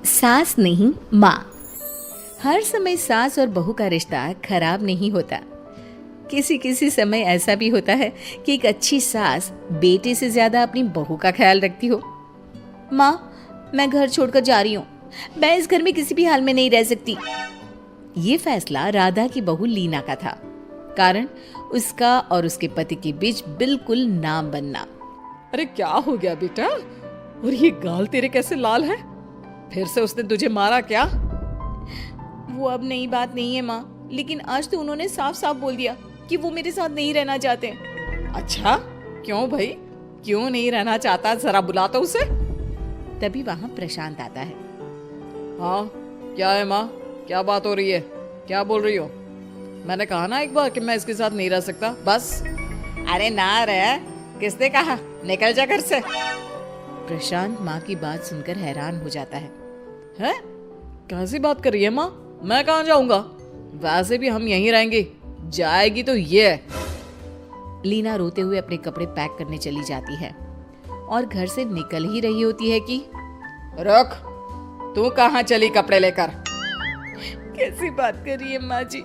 सास नहीं माँ। हर समय सास और बहू का रिश्ता खराब नहीं होता। किसी किसी समय ऐसा भी होता है कि एक अच्छी सास बेटे से ज्यादा अपनी बहू का ख्याल रखती हो। माँ, मैं घर छोड़कर जा रही हूँ, मैं इस घर में किसी भी हाल में नहीं रह सकती। ये फैसला राधा की बहू लीना का था। कारण उसका और उसके पति के बीच बिल्कुल ना बनना। अरे क्या हो गया बेटा? और ये गाल तेरे कैसे लाल है? फिर से उसने तुझे मारा क्या? वो अब नई बात नहीं है माँ, लेकिन आज तो उन्होंने साफ साफ बोल दिया कि वो मेरे साथ नहीं रहना चाहते। अच्छा, क्यों भाई? क्यों नहीं रहना चाहता? जरा बुला तो उसे। तभी वहां प्रशांत आता है। हाँ, क्या है माँ? क्या बात हो रही है? क्या बोल रही हो? मैंने कहा ना एक बार कि मैं इसके साथ नहीं रह सकता, बस। अरे ना रह, किसने कहा? निकल जा घर से। प्रशांत माँ की बात सुनकर हैरान हो जाता है। हैं? कैसी बात कर रही है माँ? मैं कहाँ जाऊंगा? वैसे भी हम यहीं रहेंगे। जाएगी तो ये। लीना रोते हुए अपने कपड़े पैक करने चली जाती है और घर से निकल ही रही होती है कि रुक, तू कहाँ चली कपड़े लेकर? कैसी बात कर रही है माँ जी?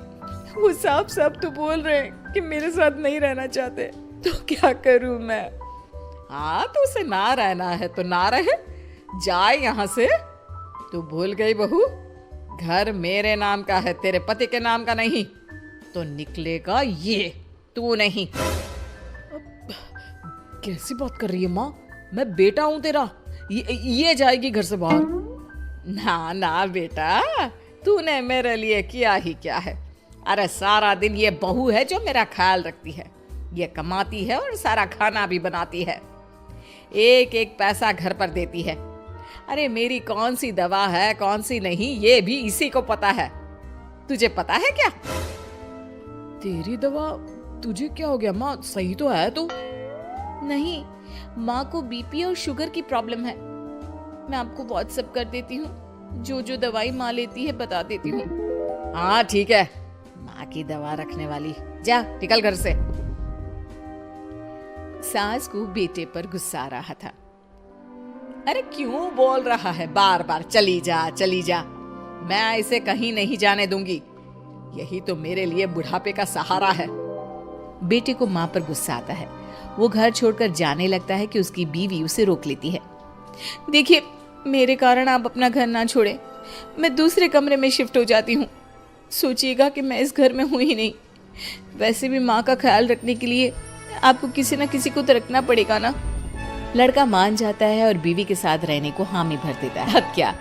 वो साफ साफ तो बोल रहे हैं कि मेरे साथ नहीं रहना चाहते, तो क्या करूं मैं? हाँ, तो उसे ना रहना है तो ना रहे, जाए यहाँ से। तू भूल गई बहू, घर मेरे नाम का है, तेरे पति के नाम का नहीं। तो निकलेगा ये, तू नहीं। कैसी बात कर रही है माँ? मैं बेटा हूं तेरा, ये जाएगी घर से बाहर। ना ना बेटा, तूने मेरे लिए किया ही क्या है? अरे सारा दिन ये बहू है जो मेरा ख्याल रखती है। ये कमाती है और सारा खाना भी बनाती है, एक एक पैसा घर पर देती है। अरे मेरी कौन सी दवा है कौन सी नहीं, ये भी इसी को पता है। तुझे पता है क्या? तेरी दवा? तुझे क्या हो गया माँ? सही तो है तू? नहीं, माँ को बीपी और शुगर की प्रॉब्लम है। मैं आपको व्हाट्सएप कर देती हूँ, जो जो दवाई माँ लेती है बता देती हूँ। हाँ ठीक है, माँ की दवा रखने वाली, जा निकल घर से। सास को बेटे पर गुस्सा आ रहा था। अरे क्यों बोल रहा है बार बार चली जा चली जा? मैं इसे कहीं नहीं जाने दूंगी। यही तो मेरे लिए बुढ़ापे का सहारा है। बेटे को माँ पर गुस्सा आता है। वो घर छोड़कर जाने लगता है कि उसकी बीवी उसे रोक लेती है। देखिए, मेरे कारण आप अपना घर ना छोड़े, मैं दूसरे कमरे में शिफ्ट हो जाती हूँ। सोचिएगा कि मैं इस घर में हूँ ही नहीं। वैसे भी माँ का ख्याल रखने के लिए आपको किसी न किसी को तो रखना पड़ेगा ना। लड़का मान जाता है और बीवी के साथ रहने को हामी भर देता है। अब क्या,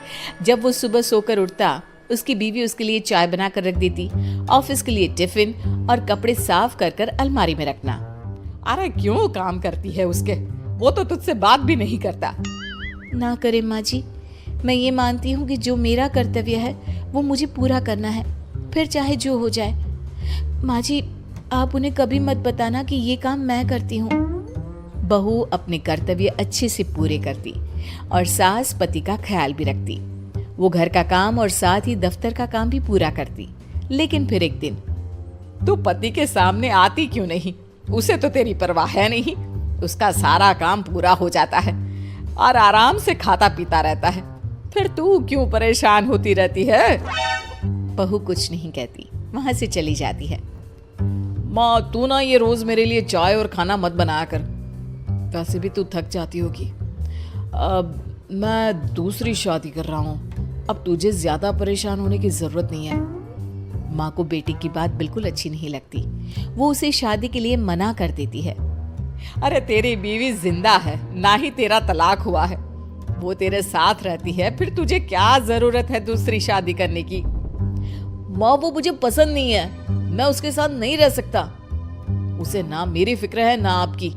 जब वो सुबह सोकर उठता, उसकी बीवी उसके लिए चाय बना कर रख देती, ऑफिस के लिए टिफिन और कपड़े साफ कर कर अलमारी में रखना। अरे क्यों काम करती है उसके? वो तो तुझसे बात भी नहीं करता। ना करे माँ जी, मैं ये मानती हूँ कि जो मेरा कर्तव्य है वो मुझे पूरा करना है, फिर चाहे जो हो जाए। माँ जी, आप उन्हें कभी मत बताना कि ये काम मैं करती हूँ। बहू अपने कर्तव्य अच्छे से पूरे करती और सास पति का ख्याल भी रखती। वो घर का काम और साथ ही दफ्तर का काम भी पूरा करती। लेकिन फिर एक दिन, तू पति के सामने आती क्यों नहीं? उसे तो तेरी परवाह है नहीं। उसका सारा काम पूरा हो जाता है और आराम से खाता पीता रहता है। फिर तू क्यों परेशान होती रहती है? बहू कुछ नहीं कहती, वहां से चली जाती है। माँ, तू ना ये रोज मेरे लिए चाय और खाना मत बनाया कर। वैसे भी तू थक जाती होगी। अब मैं दूसरी शादी कर रहा हूँ, अब तुझे ज्यादा परेशान होने की जरूरत नहीं है। माँ को बेटी की बात बिल्कुल अच्छी नहीं लगती। वो उसे शादी के लिए मना कर देती है। अरे तेरी बीवी जिंदा है, ना ही तेरा तलाक हुआ है। वो तेरे साथ रहती है, फिर तुझे क्या जरूरत है दूसरी शादी करने की? माँ, वो मुझे पसंद नहीं है, मैं उसके साथ नहीं रह सकता। उसे ना मेरी फिक्र है ना आपकी।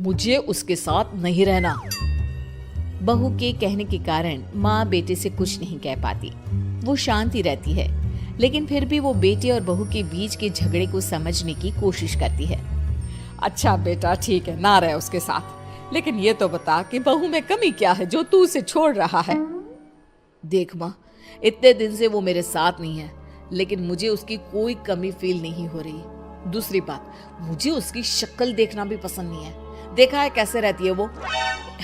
मुझे उसके साथ नहीं रहना। बहू के कहने के कारण माँ बेटे से कुछ नहीं कह पाती। वो शांति रहती है, लेकिन फिर भी वो बेटे और बहू के बीच के झगड़े को समझने की कोशिश करती है। अच्छा बेटा, ठीक है, ना रहे उसके साथ, लेकिन ये तो बता कि बहू में कमी क्या है जो तू उसे छोड़ रहा है? देख माँ, इतने दिन से वो मेरे साथ नहीं है, लेकिन मुझे उसकी कोई कमी फील नहीं हो रही। दूसरी बात, मुझे उसकी शक्ल देखना भी पसंद नहीं है। देखा है कैसे रहती है वो।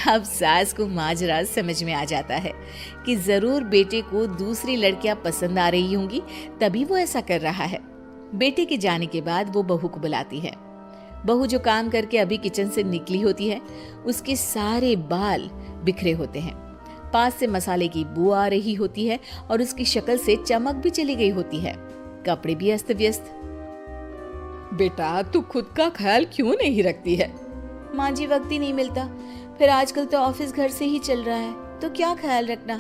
अब सास को माजरा समझ में आ जाता है कि जरूर बेटे को दूसरी लड़कियां पसंद आ रही होंगी, तभी वो ऐसा कर रहा है। बेटे के जाने के बाद वो बहू को बुलाती है। बहू जो काम करके अभी किचन से निकली होती है, उसके सारे बाल बिखरे होते हैं, पास से मसाले की बू आ रही होती है और उसकी शक्ल से चमक भी चली गई होती है, कपड़े भी अस्त व्यस्त। बेटा तू खुद का ख्याल क्यों नहीं रखती है? माँ जी वक्त ही नहीं मिलता, फिर आजकल तो ऑफिस घर से ही चल रहा है, तो क्या ख्याल रखना।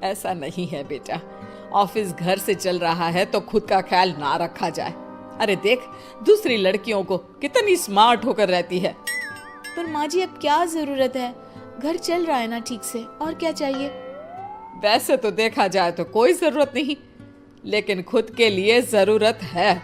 ऐसा नहीं है बेटा, ऑफिस घर से चल रहा है तो खुद का ख्याल ना रखा जाए। अरे देख दूसरी लड़कियों को कितनी स्मार्ट होकर रहती है। पर माँ जी अब क्या जरूरत है, घर चल रहा है ना ठीक से, और क्या चाहिए। वैसे तो देखा जाए तो कोई जरूरत नहीं, लेकिन खुद के लिए जरूरत है।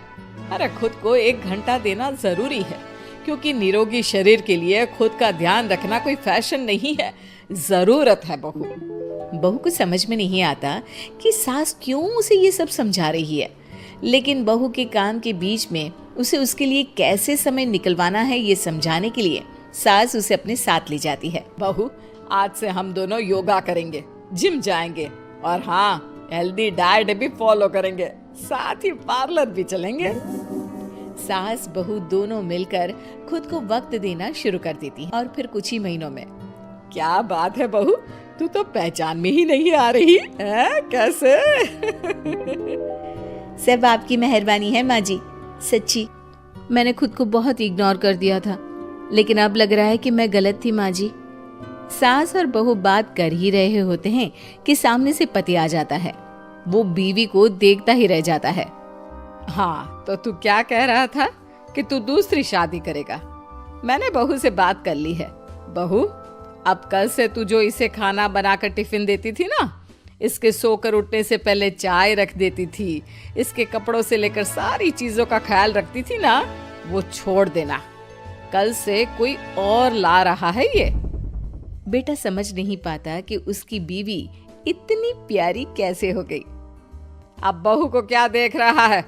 अरे खुद को 1 घंटा देना जरूरी है, क्योंकि निरोगी शरीर के लिए खुद का ध्यान रखना कोई फैशन नहीं है, जरूरत है। बहू को समझ में नहीं आता कि सास क्यों उसे ये सब समझा रही है, लेकिन बहू के काम के बीच में उसे उसके लिए कैसे समय निकलवाना है ये समझाने के लिए सास उसे अपने साथ ले जाती है। बहू आज से हम दोनों योगा करेंगे, जिम जाएंगे और हाँ हेल्दी डाइट भी फॉलो करेंगे, साथ ही पार्लर भी चलेंगे। सास बहू दोनों मिलकर खुद को वक्त देना शुरू कर देती हैं और फिर कुछ ही महीनों में। क्या बात है बहू, तू तो पहचान में ही नहीं आ रही है, कैसे? सब आपकी मेहरबानी है माँ जी, सच्ची मैंने खुद को बहुत इग्नोर कर दिया था, लेकिन अब लग रहा है कि मैं गलत थी माँ जी। सास और बहू बात कर ही रहे होते हैं कि सामने से पति आ जाता है। वो बीवी को देखता ही रह जाता है। हाँ तो तू क्या कह रहा था कि तू दूसरी शादी करेगा? मैंने बहू से बात कर ली है। बहू अब कल से तू जो इसे खाना बनाकर टिफिन देती थी ना, इसके सोकर उठने से पहले चाय रख देती थी, इसके कपड़ों से लेकर सारी चीजों का ख्याल रखती थी ना, वो छोड़ देना। कल से कोई और ला रहा है ये। बेटा समझ नहीं पाता कि उसकी बीवी इतनी प्यारी कैसे हो गई। अब बहू को क्या देख रहा है?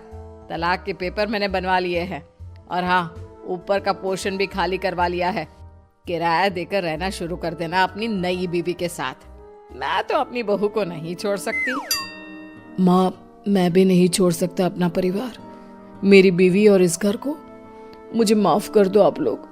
तलाक के पेपर मैंने बनवा लिए हैं और हाँ ऊपर का पोर्शन भी खाली करवा लिया है। किराया देकर रहना शुरू कर देना अपनी नई बीवी के साथ। मैं तो अपनी बहू को नहीं छोड़ सकती। माँ मैं भी नहीं छोड़ सकता अपना परिवार, मेरी बीवी और इस घर को। मुझे माफ कर दो आप लोग।